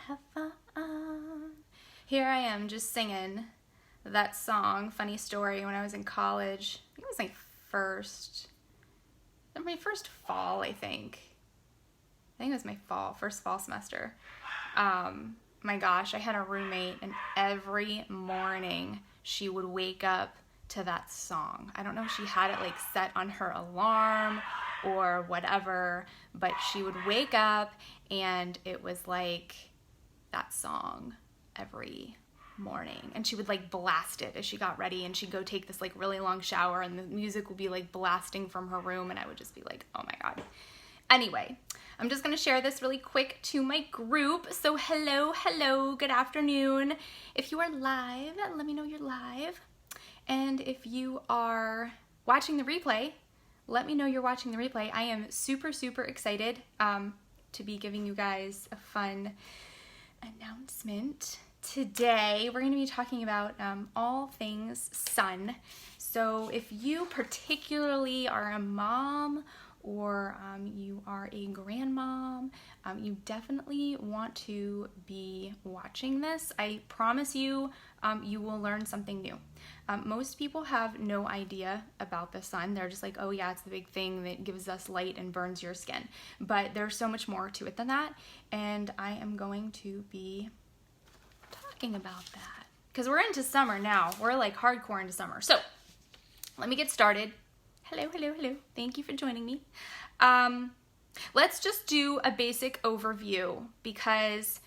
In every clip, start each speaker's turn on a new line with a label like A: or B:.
A: have fun. Here I am just singing that song, funny story, when I was in college. I think it was my first fall, I think it was my first fall semester. My gosh, I had a roommate, and every morning she would wake up to that song. I don't know if she had it like set on her alarm or whatever, but she would wake up and it was like that song every morning, and she would like blast it as she got ready, and she'd go take this like really long shower, and the music would be like blasting from her room, and I would just be like, oh my God. Anyway, I'm just gonna share this really quick to my group. So hello, good afternoon. If you are live, let me know you're live. And if you are watching the replay, let me know you're watching the replay. I am super excited to be giving you guys a fun announcement. Today, we're going to be talking about all things sun. So if you particularly are a mom or you are a grandmom, you definitely want to be watching this. I promise you, you will learn something new. Most people have no idea about the sun. They're just like, oh yeah, it's the big thing that gives us light and burns your skin. But there's so much more to it than that, and I am going to be talking about that because we're into summer now. We're like hardcore into summer. So let me get started. Hello. Thank you for joining me. Let's just do a basic overview, because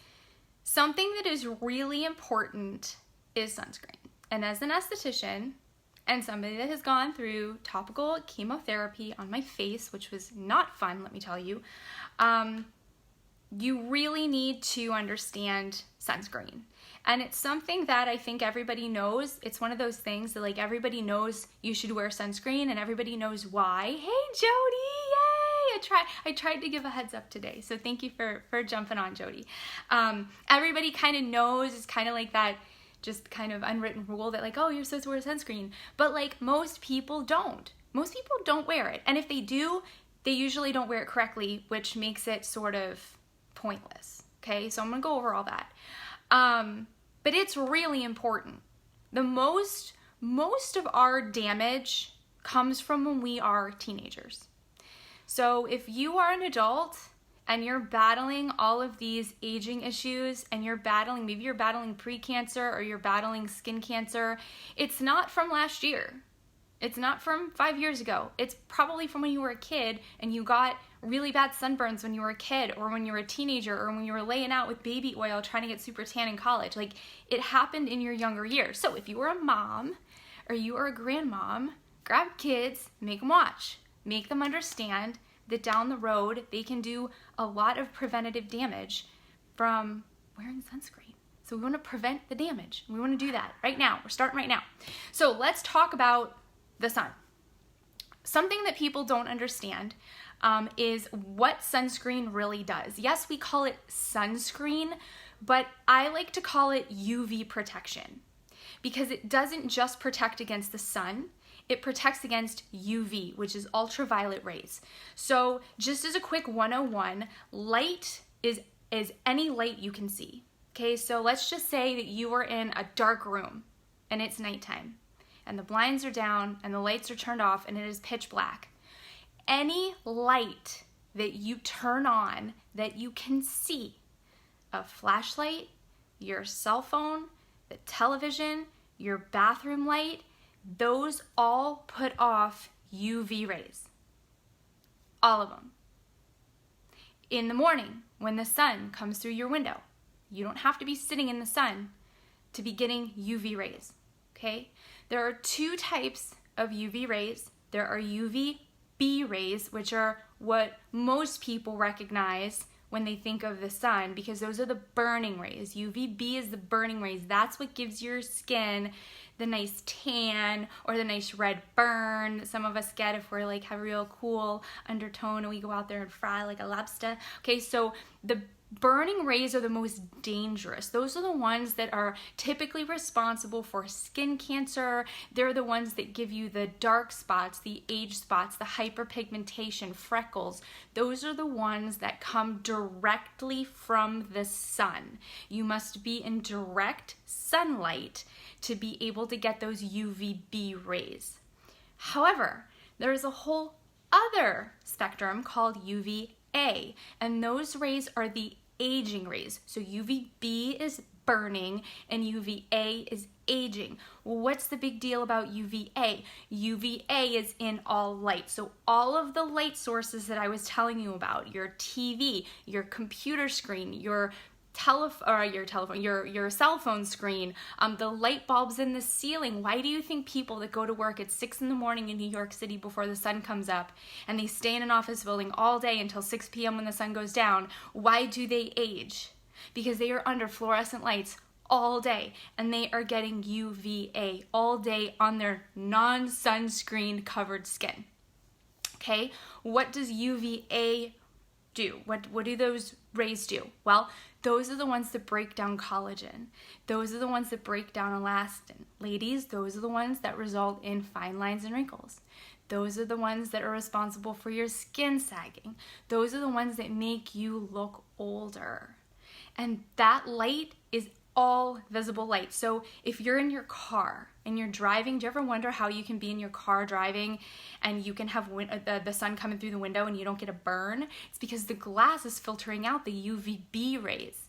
A: something that is really important is sunscreen. And as an esthetician and somebody that has gone through topical chemotherapy on my face, which was not fun, let me tell you, you really need to understand sunscreen. And it's something that I think everybody knows. It's one of those things that like everybody knows you should wear sunscreen, and everybody knows why. Hey Jody, yay! I tried to give a heads up today, so thank you for jumping on, Jody. Everybody kind of knows. It's kind of like that just kind of unwritten rule that like, oh, you're supposed to wear sunscreen. But like most people don't. Most people don't wear it. And if they do, they usually don't wear it correctly, which makes it sort of pointless. Okay, so I'm gonna go over all that. But it's really important. The most of our damage comes from when we are teenagers. So if you are an adult and you're battling all of these aging issues, and maybe you're battling pre-cancer or you're battling skin cancer, it's not from last year. It's not from 5 years ago. It's probably from when you were a kid and you got really bad sunburns when you were a kid, or when you were a teenager, or when you were laying out with baby oil trying to get super tan in college. Like, it happened in your younger years. So if you were a mom or you are a grandmom, grab kids, make them watch. Make them understand that down the road they can do a lot of preventative damage from wearing sunscreen. So we want to prevent the damage. We want to do that right now. We're starting right now. So let's talk about the sun. Something that people don't understand is what sunscreen really does. Yes, we call it sunscreen, but I like to call it UV protection, because it doesn't just protect against the sun. It protects against UV, which is ultraviolet rays. So just as a quick 101, light is any light you can see. Okay, so let's just say that you are in a dark room and it's nighttime, and the blinds are down and the lights are turned off and it is pitch black. Any light that you turn on that you can see, a flashlight, your cell phone, the television, your bathroom light, those all put off UV rays. All of them. In the morning, when the sun comes through your window, you don't have to be sitting in the sun to be getting UV rays, okay? There are two types of UV rays. There are UVB rays, which are what most people recognize when they think of the sun, because those are the burning rays. UVB is the burning rays. That's what gives your skin the nice tan or the nice red burn that some of us get if we're like have a real cool undertone and we go out there and fry like a lobster. Okay, so the Burning rays are the most dangerous. Those are the ones that are typically responsible for skin cancer. They're the ones that give you the dark spots, the age spots, the hyperpigmentation, freckles. Those are the ones that come directly from the sun. You must be in direct sunlight to be able to get those UVB rays. However, there is a whole other spectrum called UVA, and those rays are the aging rays. So UVB is burning and UVA is aging. Well, what's the big deal about UVA? UVA is in all light. So all of the light sources that I was telling you about, your TV, your computer screen, your cell phone screen, the light bulbs in the ceiling. Why do you think people that go to work at 6 in the morning in New York City before the sun comes up and they stay in an office building all day until 6 p.m. when the sun goes down, why do they age? Because they are under fluorescent lights all day and they are getting UVA all day on their non-sunscreen covered skin. Okay, what does UVA do? What do those rays do? Well, those are the ones that break down collagen. Those are the ones that break down elastin. Ladies, those are the ones that result in fine lines and wrinkles. Those are the ones that are responsible for your skin sagging. Those are the ones that make you look older. And that light is all visible light. So if you're in your car and you're driving, do you ever wonder how you can be in your car driving and you can have the sun coming through the window and you don't get a burn? It's because the glass is filtering out the UVB rays.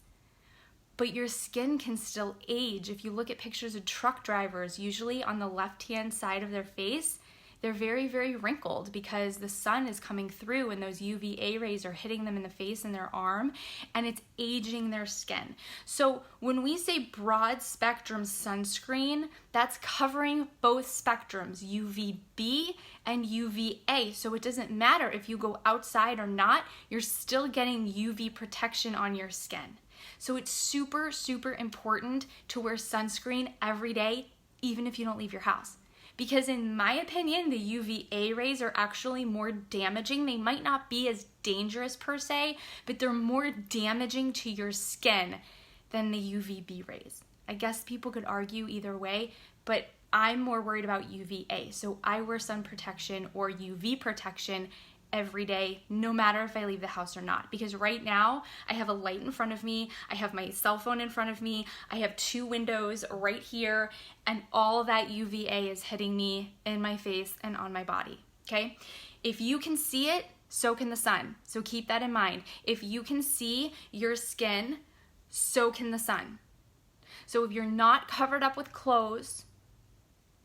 A: But your skin can still age. If you look at pictures of truck drivers, usually on the left-hand side of their face, they're very, very wrinkled because the sun is coming through and those UVA rays are hitting them in the face and their arm, and it's aging their skin. So when we say broad spectrum sunscreen, that's covering both spectrums, UVB and UVA. So it doesn't matter if you go outside or not, you're still getting UV protection on your skin. So it's super, super important to wear sunscreen every day, even if you don't leave your house. Because in my opinion, the UVA rays are actually more damaging. They might not be as dangerous per se, but they're more damaging to your skin than the UVB rays. I guess people could argue either way, but I'm more worried about UVA. So I wear sun protection or UV protection every day, no matter if I leave the house or not. Because right now, I have a light in front of me, I have my cell phone in front of me, I have 2 windows right here, and all that UVA is hitting me in my face and on my body, okay? If you can see it, so can the sun. So keep that in mind. If you can see your skin, so can the sun. So if you're not covered up with clothes,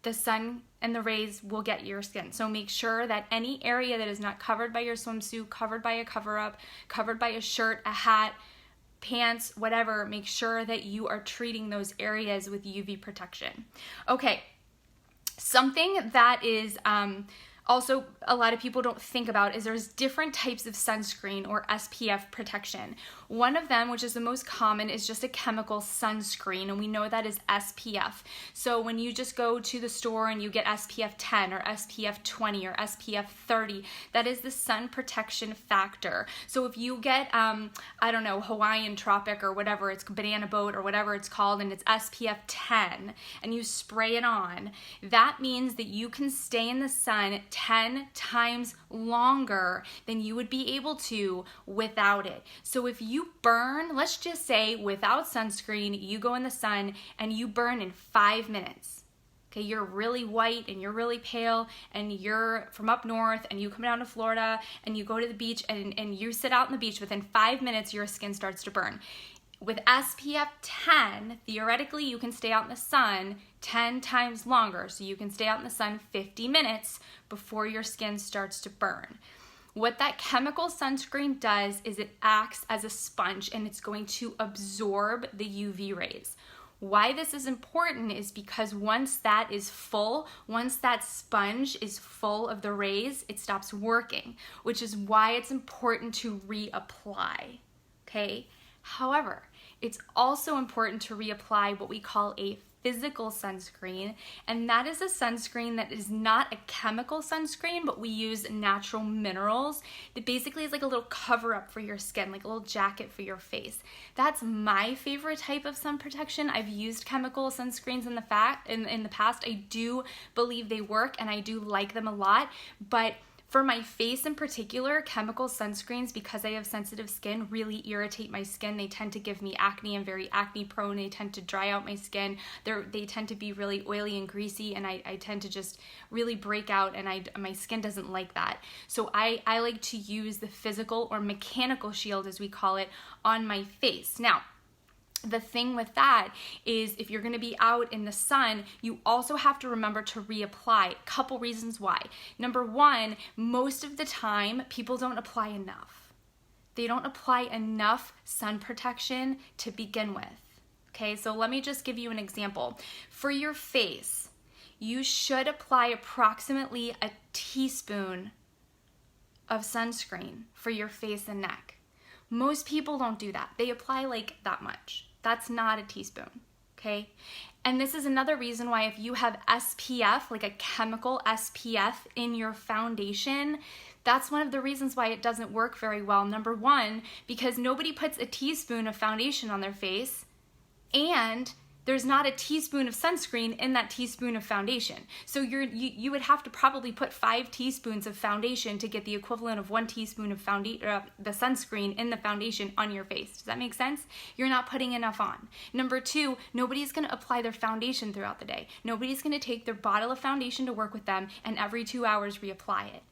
A: the sun and the rays will get your skin. So make sure that any area that is not covered by your swimsuit, covered by a cover-up, covered by a shirt, a hat, pants, whatever, make sure that you are treating those areas with UV protection. Okay, something that is also a lot of people don't think about is there's different types of sunscreen or SPF protection. One of them, which is the most common, is just a chemical sunscreen, and we know that is SPF. So when you just go to the store and you get SPF 10 or SPF 20 or SPF 30, that is the sun protection factor. So if you get, I don't know, Hawaiian Tropic or whatever, it's Banana Boat or whatever it's called, and it's SPF 10, and you spray it on, that means that you can stay in the sun 10 times longer than you would be able to without it. So if you burn, let's just say without sunscreen, you go in the sun and you burn in 5 minutes. Okay, you're really white and you're really pale and you're from up north and you come down to Florida and you go to the beach and you sit out on the beach, within 5 minutes your skin starts to burn. With SPF 10, theoretically you can stay out in the sun 10 times longer. So you can stay out in the sun 50 minutes before your skin starts to burn. What that chemical sunscreen does is it acts as a sponge and it's going to absorb the UV rays. Why this is important is because once that is full, once that sponge is full of the rays, it stops working, which is why it's important to reapply, okay? However, it's also important to reapply what we call a physical sunscreen, and that is a sunscreen that is not a chemical sunscreen, but we use natural minerals. That basically is like a little cover up for your skin, like a little jacket for your face. That's my favorite type of sun protection. I've used chemical sunscreens in the past. I do believe they work and I do like them a lot, but for my face in particular, chemical sunscreens, because I have sensitive skin, really irritate my skin. They tend to give me acne. I'm very acne prone. They tend to dry out my skin. They tend to be really oily and greasy, and I tend to just really break out, and my skin doesn't like that. So I like to use the physical or mechanical shield, as we call it, on my face. Now, the thing with that is if you're going to be out in the sun, you also have to remember to reapply. A couple reasons why. Number one, most of the time people don't apply enough. They don't apply enough sun protection to begin with. Okay, so let me just give you an example. For your face, you should apply approximately a teaspoon of sunscreen for your face and neck. Most people don't do that. They apply like that much. That's not a teaspoon, okay? And this is another reason why if you have SPF, like a chemical SPF in your foundation, that's one of the reasons why it doesn't work very well. Number one, because nobody puts a teaspoon of foundation on their face, and there's not a teaspoon of sunscreen in that teaspoon of foundation. So you would have to probably put 5 teaspoons of foundation to get the equivalent of 1 teaspoon of the sunscreen in the foundation on your face. Does that make sense? You're not putting enough on. Number two, nobody's gonna apply their foundation throughout the day. Nobody's gonna take their bottle of foundation to work with them and every 2 hours reapply it.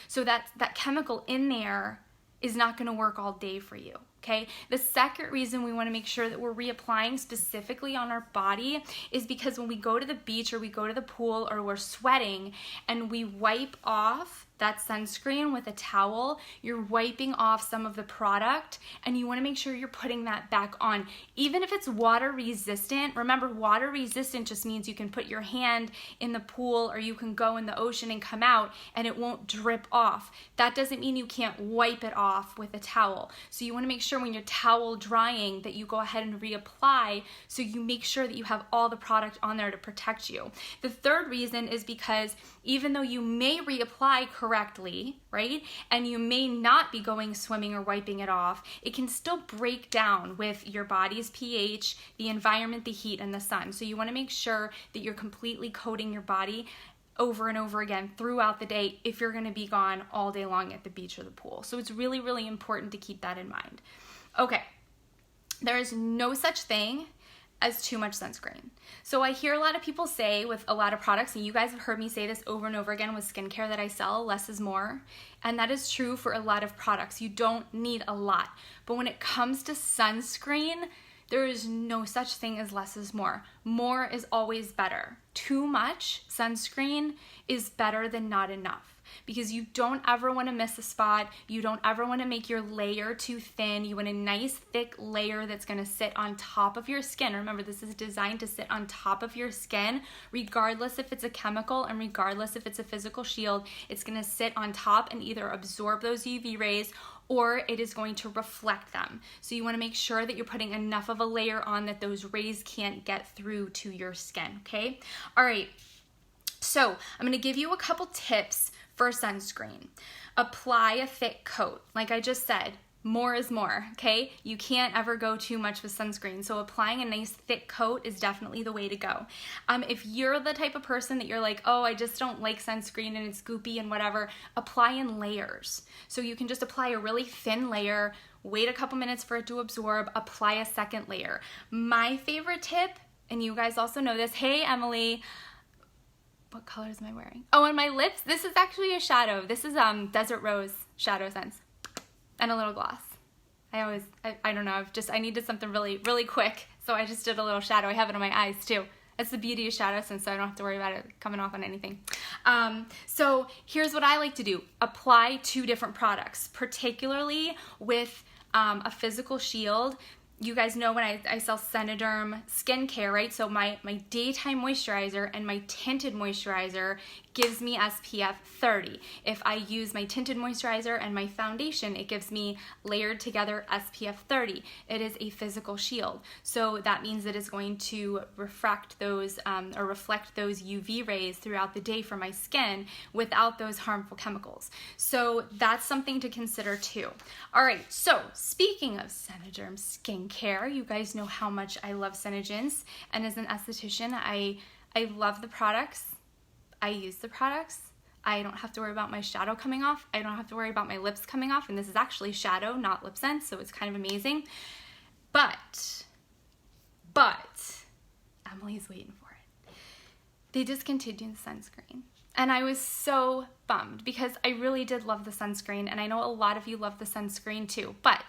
A: So that chemical in there is not gonna work all day for you. Okay. The second reason we want to make sure that we're reapplying specifically on our body is because when we go to the beach or we go to the pool or we're sweating and we wipe off that sunscreen with a towel, you're wiping off some of the product, and you want to make sure you're putting that back on. Even if it's water resistant, remember, water resistant just means you can put your hand in the pool or you can go in the ocean and come out and it won't drip off. That doesn't mean you can't wipe it off with a towel. So you want to make sure when you're towel drying that you go ahead and reapply, so you make sure that you have all the product on there to protect you. The third reason is because even though you may reapply correctly, right, and you may not be going swimming or wiping it off, it can still break down with your body's pH, the environment, the heat, and the sun. So you want to make sure that you're completely coating your body over and over again throughout the day if you're going to be gone all day long at the beach or the pool. So it's really, really important to keep that in mind. Okay, there is no such thing as too much sunscreen. So I hear a lot of people say with a lot of products, and you guys have heard me say this over and over again with skincare that I sell, less is more. And that is true for a lot of products. You don't need a lot. But when it comes to sunscreen, there is no such thing as less is more. More is always better. Too much sunscreen is better than not enough, because you don't ever want to miss a spot. You don't ever want to make your layer too thin. You want a nice thick layer that's going to sit on top of your skin. Remember, this is designed to sit on top of your skin, regardless if it's a chemical and regardless if it's a physical shield. It's going to sit on top and either absorb those UV rays or it is going to reflect them. So you want to make sure that you're putting enough of a layer on that those rays can't get through to your skin, okay? All right, so I'm going to give you a couple tips for sunscreen. Apply a thick coat. Like I just said, more is more, okay? You can't ever go too much with sunscreen. So applying a nice thick coat is definitely the way to go. If you're the type of person that you're like, oh, I just don't like sunscreen and it's goopy and whatever, apply in layers. So you can just apply a really thin layer, wait a couple minutes for it to absorb, apply a second layer. My favorite tip, and you guys also know this, hey Emily, what colors am I wearing? Oh, on my lips, this is actually a shadow. This is Desert Rose Shadow Sense. And a little gloss. I don't know, I needed something really, really quick, so I just did a little shadow. I have it on my eyes too. That's the beauty of Shadow Sense, so I don't have to worry about it coming off on anything. So here's what I like to do. Apply 2 different products, particularly with a physical shield. you guys know when I sell Sunderm skincare, right? So my daytime moisturizer and my tinted moisturizer gives me SPF 30. If I use my tinted moisturizer and my foundation, it gives me layered together SPF 30. It is a physical shield. So that means it is going to refract those or reflect those UV rays throughout the day for my skin without those harmful chemicals. So that's something to consider too. All right, so speaking of Sunderm skincare, you guys know how much I love Synergens, and as an esthetician, I love the products. I use the products. I don't have to worry about my shadow coming off. I don't have to worry about my lips coming off, and this is actually shadow, not lip sense, so it's kind of amazing. But Emily's waiting for it. They discontinued the sunscreen, and I was so bummed because I really did love the sunscreen, and I know a lot of you love the sunscreen too, but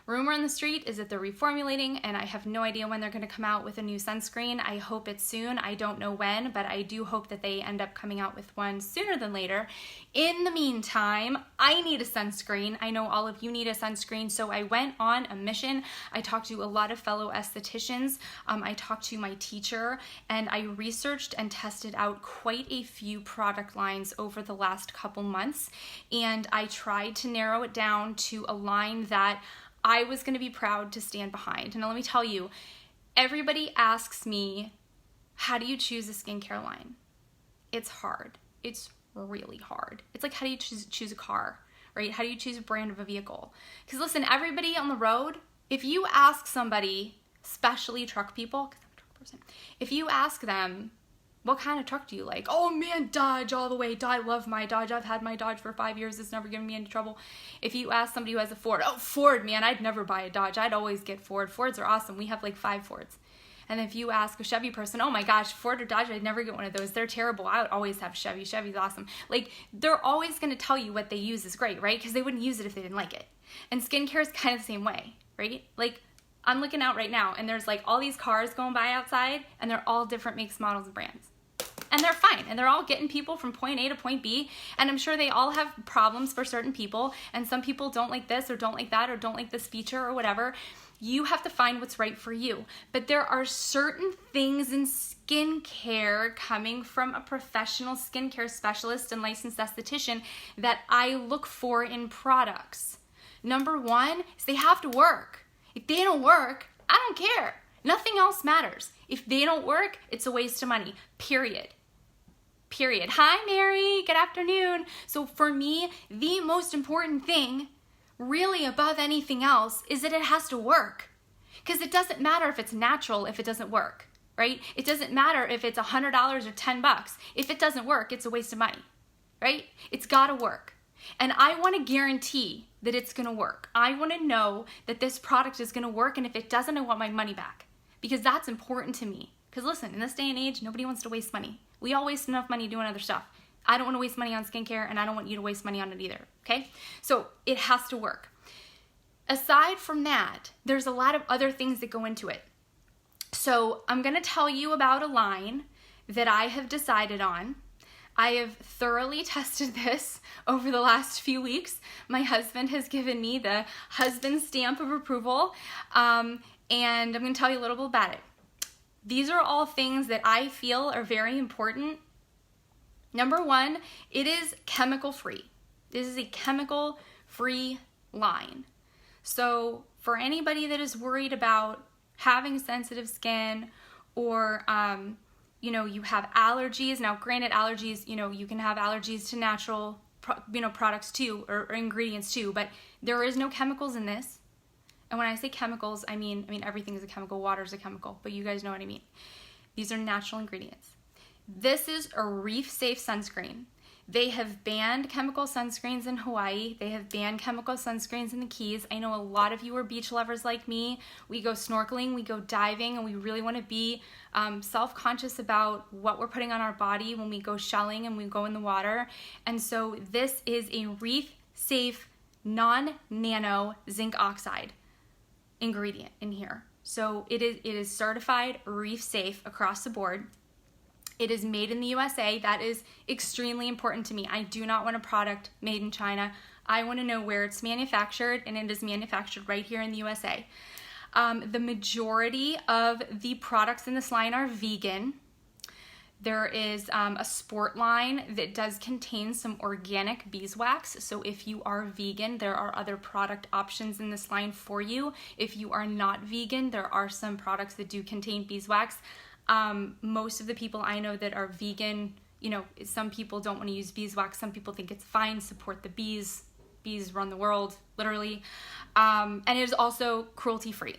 A: rumor on the street is that they're reformulating, and I have no idea when they're going to come out with a new sunscreen. I hope it's soon. I don't know when, but I do hope that they end up coming out with one sooner than later. In the meantime, I need a sunscreen. I know all of you need a sunscreen, so I went on a mission. I talked to a lot of fellow estheticians. I talked to my teacher, and I researched and tested out quite a few product lines over the last couple months, and I tried to narrow it down to a line that I was going to be proud to stand behind. And let me tell you, everybody asks me, how do you choose a skincare line? It's hard. It's really hard. It's like, how do you choose a car, right? How do you choose a brand of a vehicle? Because listen, everybody on the road, if you ask somebody, especially truck people, because I'm a truck person, if you ask them, what kind of truck do you like? Oh man, Dodge all the way. I love my Dodge. I've had my Dodge for 5 years. It's never given me any trouble. If you ask somebody who has a Ford, oh, Ford, man, I'd never buy a Dodge. I'd always get Ford. Fords are awesome. We have like 5 Fords. And if you ask a Chevy person, oh my gosh, Ford or Dodge, I'd never get one of those. They're terrible. I would always have Chevy. Chevy's awesome. Like, they're always going to tell you what they use is great, right? Because they wouldn't use it if they didn't like it. And skincare is kind of the same way, right? Like, I'm looking out right now, and there's like all these cars going by outside, and they're all different makes, models, and brands. And they're fine, and they're all getting people from point A to point B, and I'm sure they all have problems for certain people, and some people don't like this or don't like that or don't like this feature or whatever. You have to find what's right for you. But there are certain things in skincare, coming from a professional skincare specialist and licensed esthetician, that I look for in products. Number one is they have to work. If they don't work, I don't care. Nothing else matters. If they don't work, it's a waste of money, period. Period. Hi, Mary. Good afternoon. So for me, the most important thing, really above anything else, is that it has to work. Because it doesn't matter if it's natural if it doesn't work, right? It doesn't matter if it's $100 or $10. If it doesn't work, it's a waste of money, right? It's got to work. And I want to guarantee that it's going to work. I want to know that this product is going to work, and if it doesn't, I want my money back. Because that's important to me. Because listen, in this day and age, nobody wants to waste money. We all waste enough money doing other stuff. I don't want to waste money on skincare, and I don't want you to waste money on it either, okay? So it has to work. Aside from that, there's a lot of other things that go into it. So I'm going to tell you about a line that I have decided on. I have thoroughly tested this over the last few weeks. My husband has given me the husband stamp of approval, and I'm going to tell you a little bit about it. These are all things that I feel are very important. Number one, it is chemical free. This is a chemical free line. So for anybody that is worried about having sensitive skin, or you have allergies. Now, granted, allergies, you can have allergies to natural products too, or ingredients too, but there is no chemicals in this. And when I say chemicals, I mean everything is a chemical. Water is a chemical, but you guys know what I mean. These are natural ingredients. This is a Reef Safe sunscreen. They have banned chemical sunscreens in Hawaii. They have banned chemical sunscreens in the Keys. I know a lot of you are beach lovers like me. We go snorkeling, we go diving, and we really want to be self-conscious about what we're putting on our body when we go shelling and we go in the water. And so this is a Reef Safe non-nano zinc oxide ingredient in here. So it is certified Reef Safe across the board. It is made in the USA. That is extremely important to me. I do not want a product made in China. I want to know where it's manufactured, and it is manufactured right here in the USA. The majority of the products in this line are vegan. There is a sport line that does contain some organic beeswax. So if you are vegan, there are other product options in this line for you. If you are not vegan, there are some products that do contain beeswax. Most of the people I know that are vegan, you know, some people don't want to use beeswax. Some people think it's fine, support the bees. Bees run the world, literally. And it is also cruelty-free.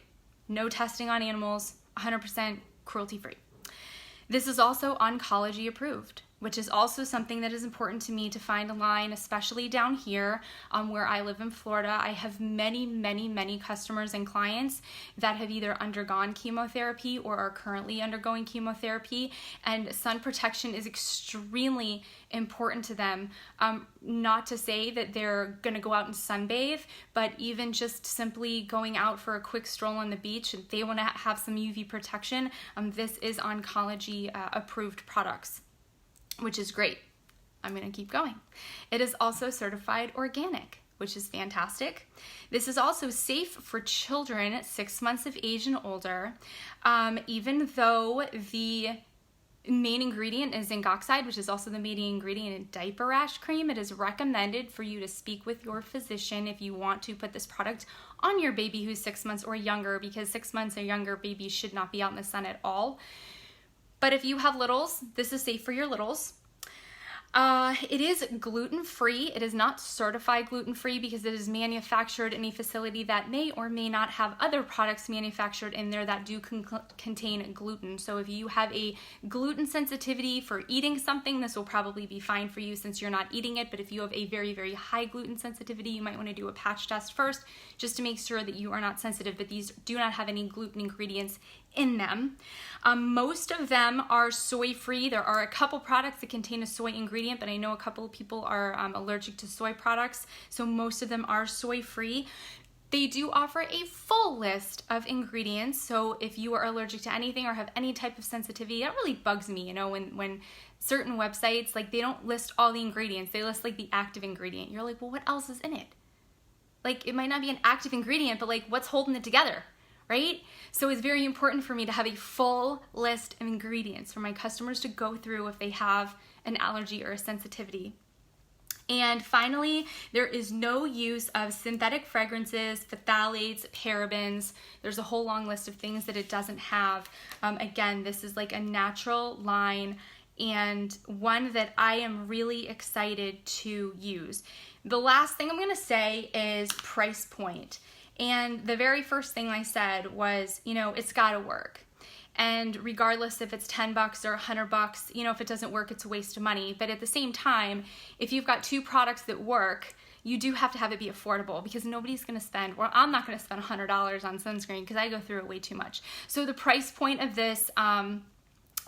A: No testing on animals, 100% cruelty-free. This is also oncology approved, which is also something that is important to me to find a line, especially down here where I live in Florida. I have many customers and clients that have either undergone chemotherapy or are currently undergoing chemotherapy, and sun protection is extremely important to them. Not to say that they're gonna go out and sunbathe, but even just simply going out for a quick stroll on the beach, if they wanna have some UV protection, this is oncology approved products, which is great. I'm gonna keep going. It is also certified organic, which is fantastic. This is also safe for children 6 months of age and older, even though the main ingredient is zinc oxide, which is also the main ingredient in diaper rash cream. It is recommended for you to speak with your physician if you want to put this product on your baby who's 6 months or younger, because 6 months or younger babies should not be out in the sun at all. But if you have littles, this is safe for your littles. It is gluten-free. It is not certified gluten-free because it is manufactured in a facility that may or may not have other products manufactured in there that do contain gluten. So if you have a gluten sensitivity for eating something, this will probably be fine for you since you're not eating it. But if you have a very high gluten sensitivity, you might want to do a patch test first just to make sure that you are not sensitive. But these do not have any gluten ingredients in them. Most of them are soy-free. There are a couple products that contain a soy ingredient, but I know a couple of people are allergic to soy products, so most of them are soy-free. They do offer a full list of ingredients, so if you are allergic to anything or have any type of sensitivity, that really bugs me, you know, when certain websites, like, they don't list all the ingredients. They list, like, the active ingredient. You're like, well, what else is in it? Like, it might not be an active ingredient, but, like, what's holding it together? Right? So it's very important for me to have a full list of ingredients for my customers to go through if they have an allergy or a sensitivity. And finally, there is no use of synthetic fragrances, phthalates, parabens. There's a whole long list of things that it doesn't have. Again, this is like a natural line and one that I am really excited to use. The last thing I'm gonna say is price point. And the very first thing I said was, you know, it's gotta work. And regardless if it's $10 or $100, you know, if it doesn't work, it's a waste of money. But at the same time, if you've got two products that work, you do have to have it be affordable because nobody's gonna spend, well, I'm not gonna spend $100 on sunscreen because I go through it way too much. So the price point of this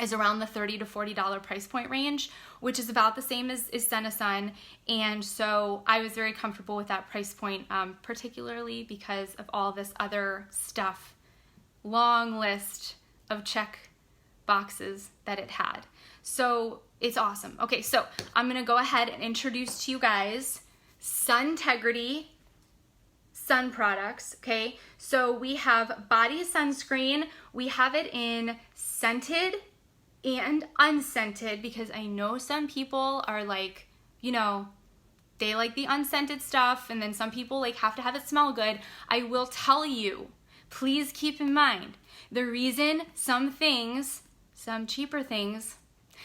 A: is around the $30 to $40 price point range, which is about the same as Sun. And so I was very comfortable with that price point, particularly because of all this other stuff, long list of check boxes that it had. So it's awesome. Okay, so I'm gonna go ahead and introduce to you guys Suntegrity sun products, okay? So we have body sunscreen. We have it in scented and unscented because I know some people are like, you know, they like the unscented stuff and then some people like have to have it smell good. I will tell you, please keep in mind, the reason some things, some cheaper things,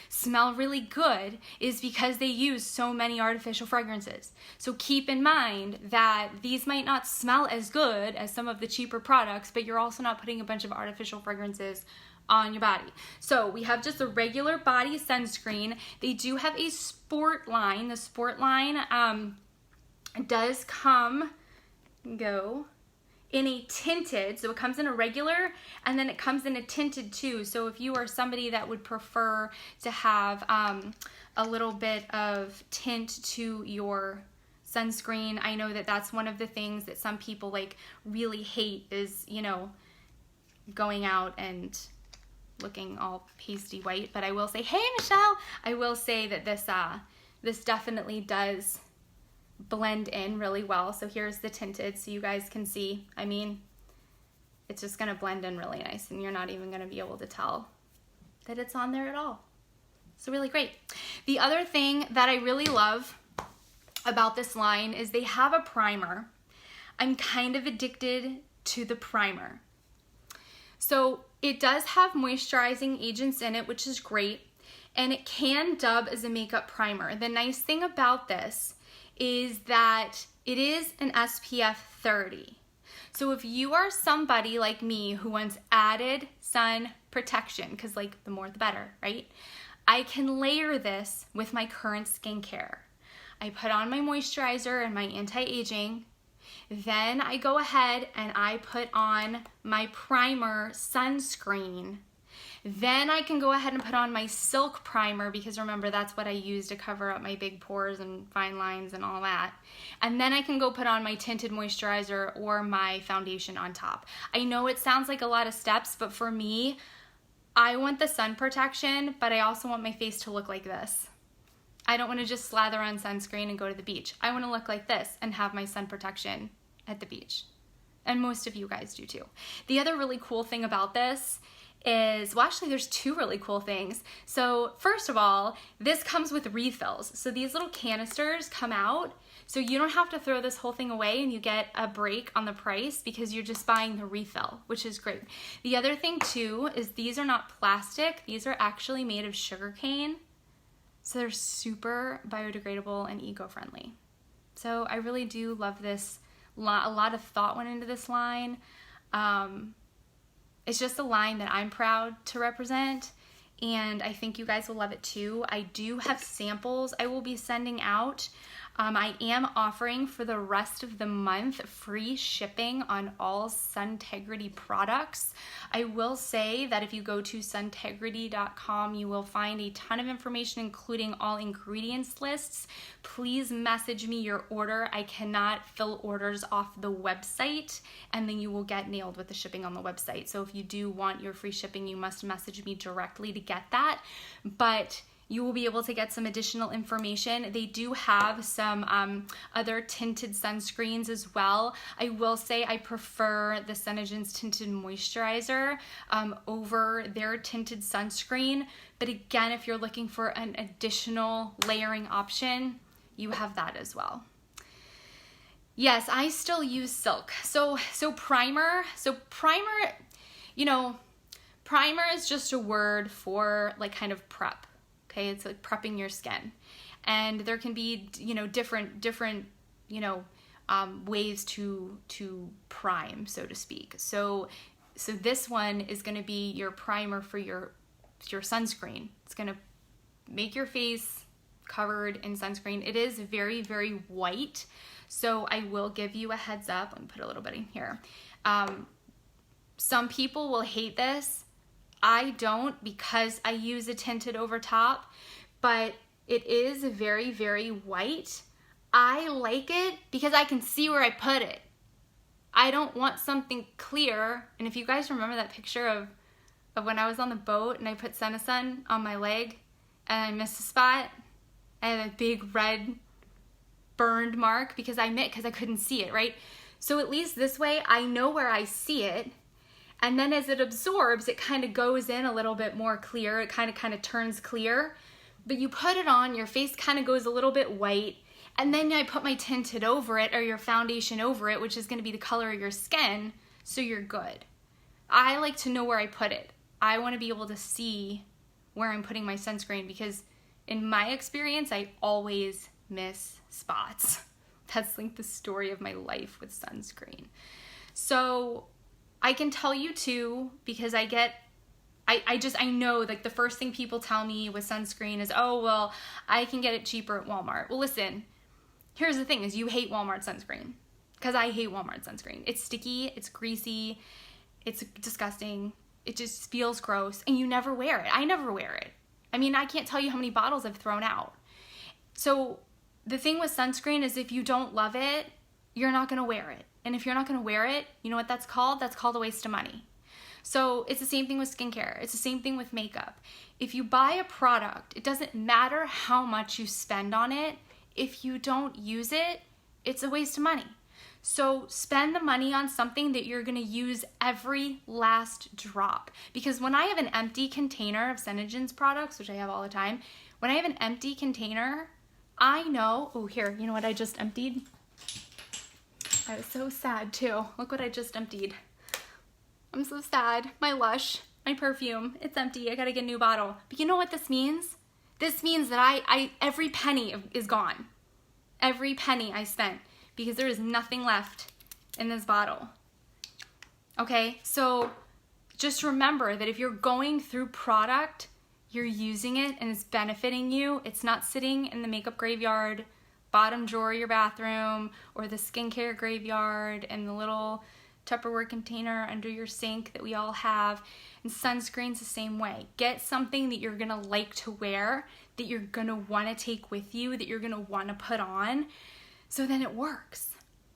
A: smell really good is because they use so many artificial fragrances. So keep in mind that these might not smell as good as some of the cheaper products, but you're also not putting a bunch of artificial fragrances on your body. So we have just a regular body sunscreen. They do have a sport line. The sport line does come, go in a tinted, so it comes in a regular and then it comes in a tinted too. So if you are somebody that would prefer to have a little bit of tint to your sunscreen, I know that that's one of the things that some people like really hate is, you know, going out and looking all pasty white. But I will say, hey Michelle, I will say that this definitely does blend in really well. So here's the tinted so you guys can see. I mean, it's just gonna blend in really nice and you're not even gonna be able to tell that it's on there at all. So really great. The other thing that I really love about this line is they have a primer. I'm kind of addicted to the primer. So it does have moisturizing agents in it, which is great, and it can dub as a makeup primer. The nice thing about this is that it is an SPF 30. So if you are somebody like me who wants added sun protection, because like the more the better, right? I can layer this with my current skincare. I put on my moisturizer and my anti-aging. Then I go ahead and I put on my primer sunscreen. Then I can go ahead and put on my silk primer, because remember, that's what I use to cover up my big pores and fine lines and all that. And then I can go put on my tinted moisturizer or my foundation on top. I know it sounds like a lot of steps, but for me, I want the sun protection, but I also want my face to look like this. I don't want to just slather on sunscreen and go to the beach. I want to look like this and have my sun protection at the beach. And most of you guys do too. The other really cool thing about this is, well, actually there's two really cool things. So first of all, this comes with refills. So these little canisters come out, so you don't have to throw this whole thing away and you get a break on the price because you're just buying the refill, which is great. The other thing too is these are not plastic. These are actually made of sugarcane. So they're super biodegradable and eco-friendly. So I really do love this. A lot of thought went into this line. It's just a line that I'm proud to represent, and I think you guys will love it too. I do have samples I will be sending out. I am offering for the rest of the month free shipping on all Suntegrity products. I will say that if you go to suntegrity.com, you will find a ton of information, including all ingredients lists. Please message me your order. I cannot fill orders off the website, and then you will get nailed with the shipping on the website. So if you do want your free shipping, you must message me directly to get that. But you will be able to get some additional information. They do have some other tinted sunscreens as well. I will say I prefer the Suntegrity tinted moisturizer over their tinted sunscreen. But again, if you're looking for an additional layering option, you have that as well. Yes, I still use silk. So primer, you know, primer is just a word for like kind of prep. Okay, it's like prepping your skin, and there can be, you know, different ways to prime, so to speak. So this one is going to be your primer for your sunscreen. It's going to make your face covered in sunscreen. It is very, very white, so I will give you a heads up. Let me put a little bit in here. Some people will hate this. I don't, because I use a tinted over top, but it is very, very white. I like it because I can see where I put it. I don't want something clear. And if you guys remember that picture of when I was on the boat and I put Sun on my leg and I missed a spot, I had a big red burned mark because I couldn't see it, right? So at least this way I know where I see it. And then as it absorbs, it kind of goes in a little bit more clear. It kind of turns clear. But you put it on, your face kind of goes a little bit white. And then I put my tinted over it, or your foundation over it, which is going to be the color of your skin, so you're good. I like to know where I put it. I want to be able to see where I'm putting my sunscreen, because in my experience, I always miss spots. That's like the story of my life with sunscreen. So I can tell you too, because I know like the first thing people tell me with sunscreen is, oh, well, I can get it cheaper at Walmart. Well, listen, here's the thing is you hate Walmart sunscreen, because I hate Walmart sunscreen. It's sticky, it's greasy, it's disgusting. It just feels gross, and you never wear it. I never wear it. I mean, I can't tell you how many bottles I've thrown out. So the thing with sunscreen is if you don't love it, you're not gonna wear it. And if you're not gonna wear it, you know what that's called? That's called a waste of money. So it's the same thing with skincare. It's the same thing with makeup. If you buy a product, it doesn't matter how much you spend on it. If you don't use it, it's a waste of money. So spend the money on something that you're gonna use every last drop. Because when I have an empty container of Suntegrity products, which I have all the time, when I have an empty container, I know, oh here, you know what I just emptied? I was so sad too. Look what I just emptied. I'm so sad. My Lush, my perfume, it's empty. I gotta get a new bottle. But you know what this means? This means that every penny is gone. Every penny I spent, because there is nothing left in this bottle. Okay, so just remember that if you're going through product, you're using it and it's benefiting you. It's not sitting in the makeup graveyard, bottom drawer of your bathroom, or the skincare graveyard and the little Tupperware container under your sink that we all have. And sunscreen's the same way. Get something that you're gonna like to wear, that you're gonna wanna take with you, that you're gonna wanna put on, so then it works,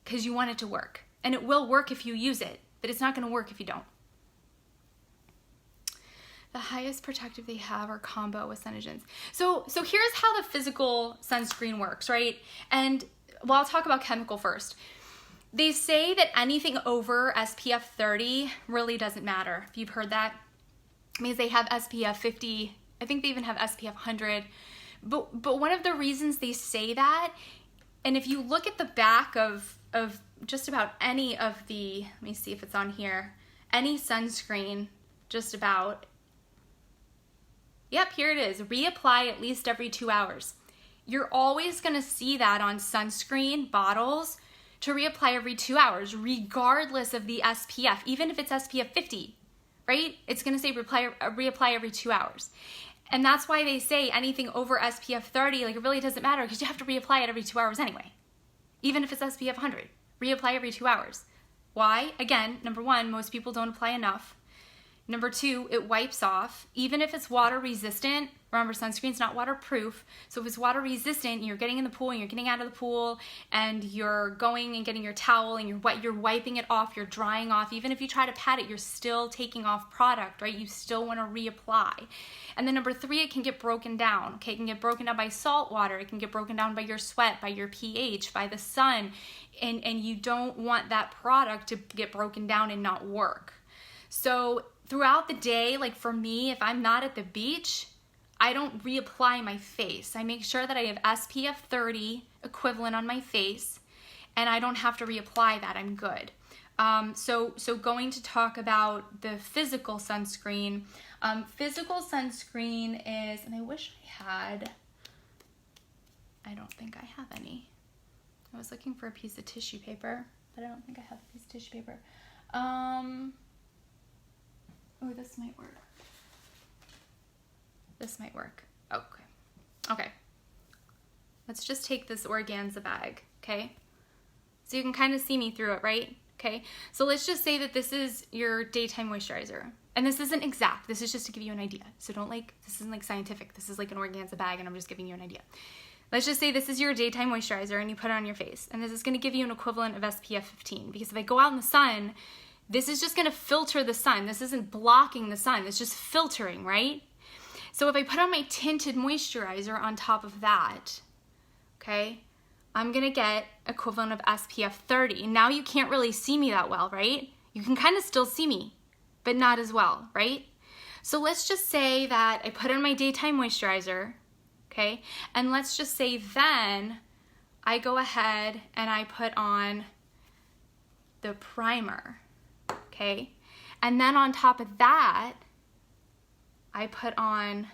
A: because you want it to work. And it will work if you use it, but it's not gonna work if you don't. The highest protective they have are combo with Suntegrity. So here's how the physical sunscreen works, right? And well, I'll talk about chemical first. They say that anything over SPF 30 really doesn't matter. If you've heard that, it means they have SPF 50. I think they even have SPF 100. But one of the reasons they say that, and if you look at the back of just about any of the, let me see if it's on here, any sunscreen, just about, yep, here it is, reapply at least every 2 hours. You're always gonna see that on sunscreen bottles, to reapply every 2 hours, regardless of the SPF, even if it's SPF 50, right? It's gonna say reapply every 2 hours. And that's why they say anything over SPF 30, like it really doesn't matter, because you have to reapply it every 2 hours anyway. Even if it's SPF 100, reapply every 2 hours. Why? Again, number one, most people don't apply enough. Number two, it wipes off. Even if it's water resistant, remember sunscreen's not waterproof, so if it's water resistant and you're getting in the pool and you're getting out of the pool and you're going and getting your towel and you're wiping it off, you're drying off, even if you try to pat it, you're still taking off product, right? You still want to reapply. And then number three, it can get broken down, okay? It can get broken down by salt water, it can get broken down by your sweat, by your pH, by the sun, and you don't want that product to get broken down and not work. So throughout the day, like for me, if I'm not at the beach, I don't reapply my face. I make sure that I have SPF 30 equivalent on my face, and I don't have to reapply that. I'm good. So going to talk about the physical sunscreen. Physical sunscreen is, and I wish I had, I don't think I have any. I was looking for a piece of tissue paper, but I don't think I have a piece of tissue paper. Oh, this might work. This might work. Okay. Okay. Let's just take this organza bag, okay? So you can kind of see me through it, right? Okay. So let's just say that this is your daytime moisturizer. And this isn't exact. This is just to give you an idea. So don't this isn't like scientific. This is like an organza bag and I'm just giving you an idea. Let's just say this is your daytime moisturizer and you put it on your face. And this is going to give you an equivalent of SPF 15. Because if I go out in the sun, this is just going to filter the sun. This isn't blocking the sun. It's just filtering, right? So if I put on my tinted moisturizer on top of that, okay, I'm going to get equivalent of SPF 30. Now you can't really see me that well, right? You can kind of still see me, but not as well, right? So let's just say that I put on my daytime moisturizer, okay? And let's just say then I go ahead and I put on the primer, okay? And then on top of that, I put on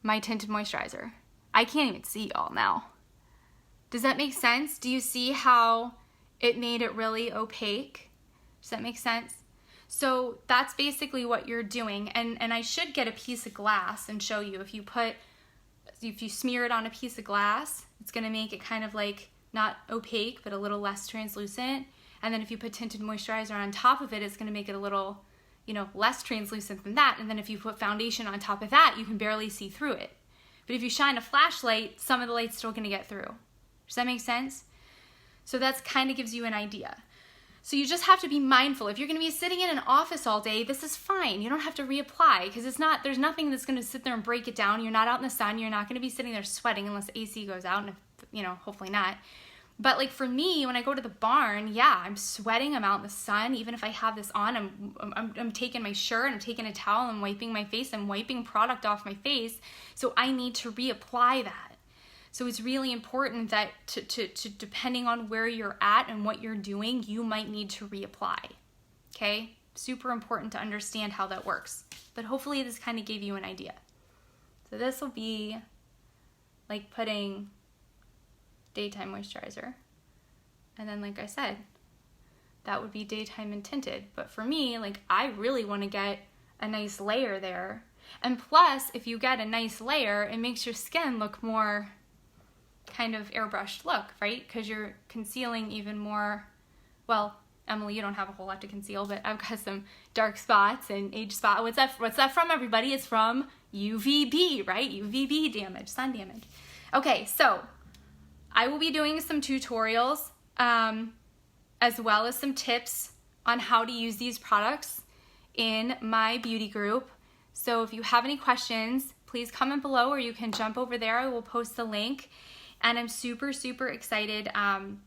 A: my tinted moisturizer. I can't even see y'all now. Does that make sense? Do you see how it made it really opaque? Does that make sense? So that's basically what you're doing. And I should get a piece of glass and show you. If you smear it on a piece of glass, it's gonna make it kind of like not opaque, but a little less translucent. And then if you put tinted moisturizer on top of it, it's gonna make it a little, less translucent than that. And then if you put foundation on top of that, you can barely see through it. But if you shine a flashlight, some of the light's still gonna get through. Does that make sense? So that's kind of gives you an idea. So you just have to be mindful. If you're gonna be sitting in an office all day, this is fine. You don't have to reapply because there's nothing that's gonna sit there and break it down. You're not out in the sun. You're not gonna be sitting there sweating unless AC goes out, and hopefully not. But like for me, when I go to the barn, yeah, I'm sweating, I'm out in the sun. Even if I have this on, I'm taking my shirt, I'm taking a towel, I'm wiping my face, I'm wiping product off my face. So I need to reapply that. So it's really important that to depending on where you're at and what you're doing, you might need to reapply. Okay? Super important to understand how that works. But hopefully this kind of gave you an idea. So this will be like putting daytime moisturizer. And then like I said, that would be daytime and tinted. But for me, like I really want to get a nice layer there. And plus, if you get a nice layer, it makes your skin look more kind of airbrushed look, right? Because you're concealing even more. Well, Emily, you don't have a whole lot to conceal, but I've got some dark spots and age spot. What's that from, everybody? It's from UVB, right? UVB damage, sun damage. Okay, so I will be doing some tutorials as well as some tips on how to use these products in my beauty group. So if you have any questions, please comment below, or you can jump over there. I will post the link. And I'm super, super excited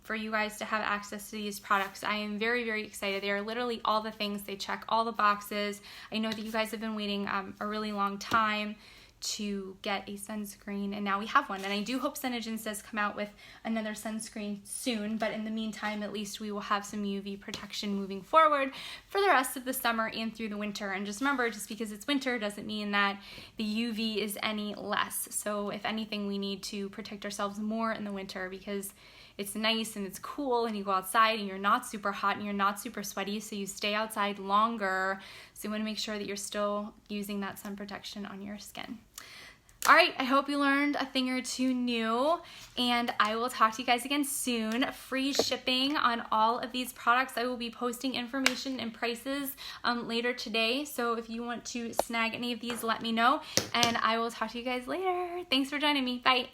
A: for you guys to have access to these products. I am very, very excited. They are literally all the things. They check all the boxes. I know that you guys have been waiting a really long time to get a sunscreen, and now we have one. And I do hope Suntegrity does come out with another sunscreen soon, but in the meantime, at least we will have some UV protection moving forward for the rest of the summer and through the winter. And just remember, just because it's winter doesn't mean that the UV is any less. So if anything, we need to protect ourselves more in the winter because it's nice and it's cool and you go outside and you're not super hot and you're not super sweaty, so you stay outside longer. So you want to make sure that you're still using that sun protection on your skin. All right, I hope you learned a thing or two new, and I will talk to you guys again soon. Free shipping on all of these products. I will be posting information and prices later today, so if you want to snag any of these, let me know, and I will talk to you guys later. Thanks for joining me. Bye.